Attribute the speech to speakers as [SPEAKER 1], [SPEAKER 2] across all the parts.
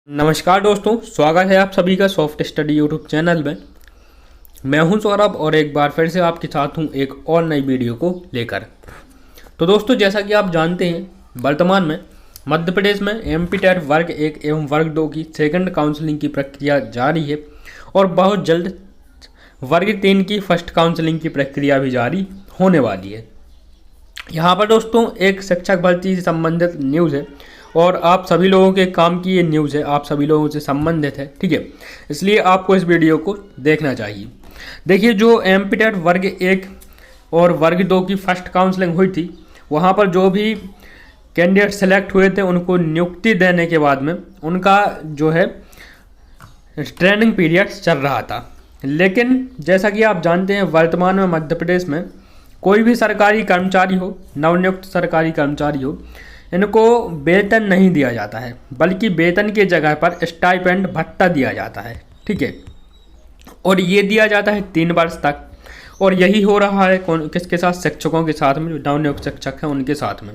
[SPEAKER 1] नमस्कार दोस्तों, स्वागत है आप सभी का सॉफ्ट स्टडी यूट्यूब चैनल में। मैं हूं सौरभ और एक बार फिर से आपके साथ हूं एक और नई वीडियो को लेकर। तो दोस्तों, जैसा कि आप जानते हैं, वर्तमान में मध्य प्रदेश में एमपी-टेट वर्ग 1 एवं वर्ग 2 की सेकंड काउंसलिंग की प्रक्रिया जारी है और बहुत जल्द वर्ग 3 की फर्स्ट काउंसलिंग की प्रक्रिया भी जारी होने वाली है। यहाँ पर दोस्तों एक शिक्षक भर्ती से संबंधित न्यूज़ है और आप सभी लोगों के काम की ये न्यूज़ है, आप सभी लोगों से संबंधित है, ठीक है। इसलिए आपको इस वीडियो को देखना चाहिए। देखिए, जो एमपी-टेट वर्ग 1 और वर्ग 2 की फर्स्ट काउंसलिंग हुई थी, वहाँ पर जो भी कैंडिडेट सेलेक्ट हुए थे उनको नियुक्ति देने के बाद में उनका जो है ट्रेनिंग पीरियड चल रहा था। लेकिन जैसा कि आप जानते हैं, वर्तमान में मध्य प्रदेश में कोई भी सरकारी कर्मचारी हो, नवनियुक्त सरकारी कर्मचारी हो, इनको वेतन नहीं दिया जाता है, बल्कि वेतन की जगह पर स्टाइपेंड भत्ता दिया जाता है, ठीक है। और ये दिया जाता है 3 वर्ष तक। और यही हो रहा है किसके साथ? शिक्षकों के साथ में, जो नवनियुक्त शिक्षक हैं उनके साथ में।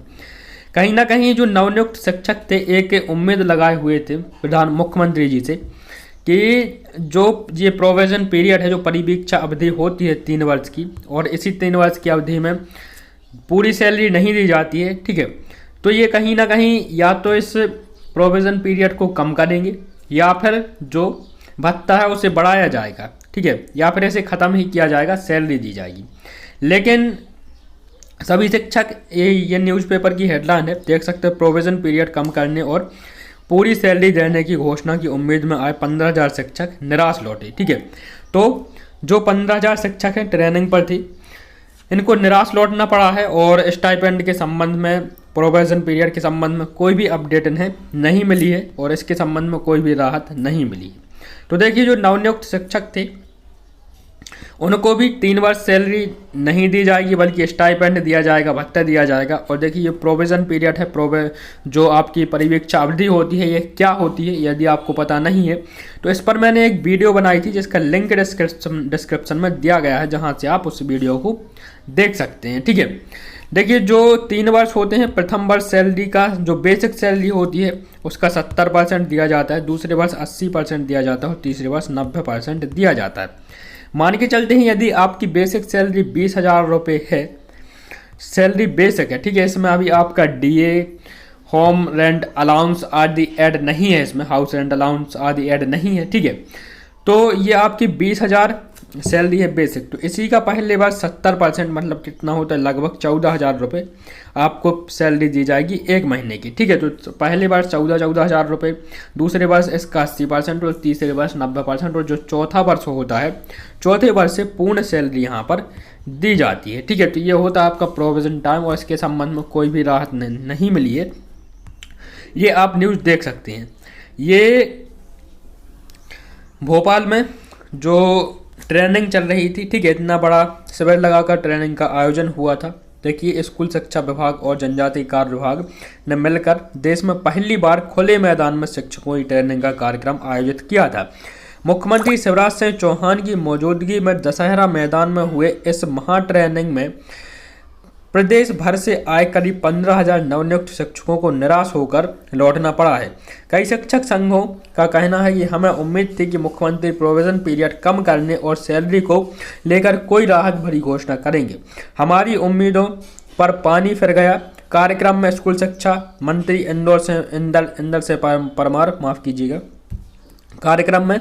[SPEAKER 1] कहीं ना कहीं जो नवनियुक्त शिक्षक थे, एक उम्मीद लगाए हुए थे मुख्यमंत्री जी से कि जो ये प्रोविजन पीरियड है, जो परिवीक्षा अवधि होती है 3 वर्ष की, और इसी 3 वर्ष की अवधि में पूरी सैलरी नहीं दी जाती है, ठीक है। तो ये कहीं ना कहीं या तो इस प्रोविज़न पीरियड को कम करेंगे या फिर जो भत्ता है उसे बढ़ाया जाएगा, ठीक है, या फिर इसे ख़त्म ही किया जाएगा, सैलरी दी जाएगी। लेकिन सभी शिक्षक, ये न्यूज़पेपर की हेडलाइन है, देख सकते हैं, प्रोविज़न पीरियड कम करने और पूरी सैलरी देने की घोषणा की उम्मीद में आए 15,000 शिक्षक निराश लौटे, ठीक है। तो जो 15,000 शिक्षक हैं ट्रेनिंग पर थी, इनको निराश लौटना पड़ा है और स्टाइपेंड के संबंध में, प्रोबेशन पीरियड के संबंध में कोई भी अपडेट इन्हें नहीं मिली है और इसके संबंध में कोई भी राहत नहीं मिली है। तो देखिए, जो नवनियुक्त शिक्षक थे उनको भी 3 वर्ष सैलरी नहीं दी जाएगी, बल्कि स्टाइपेंड दिया जाएगा, भत्ता दिया जाएगा। और देखिए, ये प्रोविज़न पीरियड है, जो आपकी परिवीक्षा अवधि होती है, ये क्या होती है, यदि आपको पता नहीं है तो इस पर मैंने एक वीडियो बनाई थी जिसका लिंक डिस्क्रिप्शन में दिया गया है, जहाँ से आप उस वीडियो को देख सकते हैं, ठीक है। देखिए, जो 3 वर्ष होते हैं, प्रथम वर्ष सैलरी का जो बेसिक सैलरी होती है उसका 70% दिया जाता है, दूसरे वर्ष 80% दिया जाता है और तीसरे वर्ष 90% दिया जाता है। मान के चलते हैं, यदि आपकी बेसिक सैलरी 20,000 रुपये है, सैलरी बेसिक है, ठीक है, इसमें अभी आपका डीए, होम रेंट अलाउंस आदि ऐड नहीं है, इसमें हाउस रेंट अलाउंस आदि ऐड नहीं है, ठीक है। तो ये आपकी 20,000 सैलरी है बेसिक। तो इसी का पहले वर्ष 70%, मतलब कितना होता है, लगभग 14,000 रुपये आपको सैलरी दी जाएगी 1 महीने की, ठीक है। तो पहले वर्ष 14,000 रुपये, दूसरे वर्ष इसका 80% और तीसरे वर्ष 90%, और जो चौथा वर्ष होता है, चौथे वर्ष से पूर्ण सैलरी यहाँ पर दी जाती है, ठीक है। तो ये होता है आपका प्रोविज़न टाइम और इसके संबंध में कोई भी राहत नहीं मिली है। ये आप न्यूज़ देख सकते हैं। ये भोपाल में जो ट्रेनिंग चल रही थी, ठीक है, इतना बड़ा शिविर लगाकर ट्रेनिंग का आयोजन हुआ था। देखिए, स्कूल शिक्षा विभाग और जनजातीय कार्य विभाग ने मिलकर देश में पहली बार खुले मैदान में शिक्षकों की ट्रेनिंग का कार्यक्रम आयोजित किया था। मुख्यमंत्री शिवराज सिंह चौहान की मौजूदगी में दशहरा मैदान में हुए इस महा ट्रेनिंग में प्रदेश भर से आए करीब 15,000 नवनियुक्त शिक्षकों को निराश होकर लौटना पड़ा है। कई शिक्षक संघों का कहना है कि हमें उम्मीद थी कि मुख्यमंत्री प्रोविज़न पीरियड कम करने और सैलरी को लेकर कोई राहत भरी घोषणा करेंगे। हमारी उम्मीदों पर पानी फिर गया। कार्यक्रम में स्कूल शिक्षा मंत्री इंदर से परमार, माफ़ कीजिएगा, कार्यक्रम में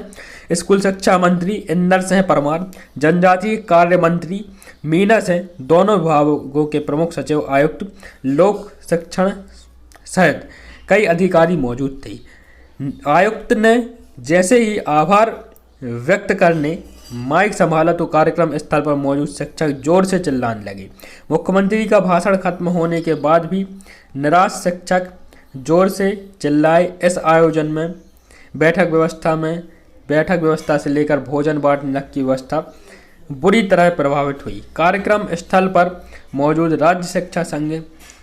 [SPEAKER 1] स्कूल शिक्षा मंत्री इंदर सिंह परमार, जनजातीय कार्य मंत्री मीना सिंह, दोनों विभागों के प्रमुख सचिव, आयुक्त, लोक शिक्षण सहित कई अधिकारी मौजूद थे। आयुक्त ने जैसे ही आभार व्यक्त करने माइक संभाला तो कार्यक्रम स्थल पर मौजूद शिक्षक जोर से चिल्लाने लगे। मुख्यमंत्री का भाषण खत्म होने के बाद भी निराश शिक्षक जोर से चिल्लाए। इस आयोजन में बैठक व्यवस्था से लेकर भोजन बांटने तक की व्यवस्था बुरी तरह प्रभावित हुई। कार्यक्रम स्थल पर मौजूद राज्य शिक्षा संघ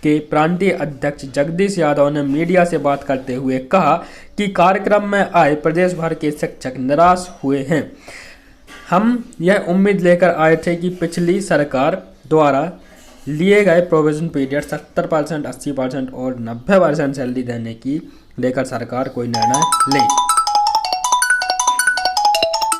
[SPEAKER 1] के प्रांतीय अध्यक्ष जगदीश यादव ने मीडिया से बात करते हुए कहा कि कार्यक्रम में आए प्रदेश भर के शिक्षक निराश हुए हैं। हम यह उम्मीद लेकर आए थे कि पिछली सरकार द्वारा लिए गए प्रोविज़न पीरियड 70%, 80% और 90% सैलरी देने की लेकर सरकार कोई निर्णय ले।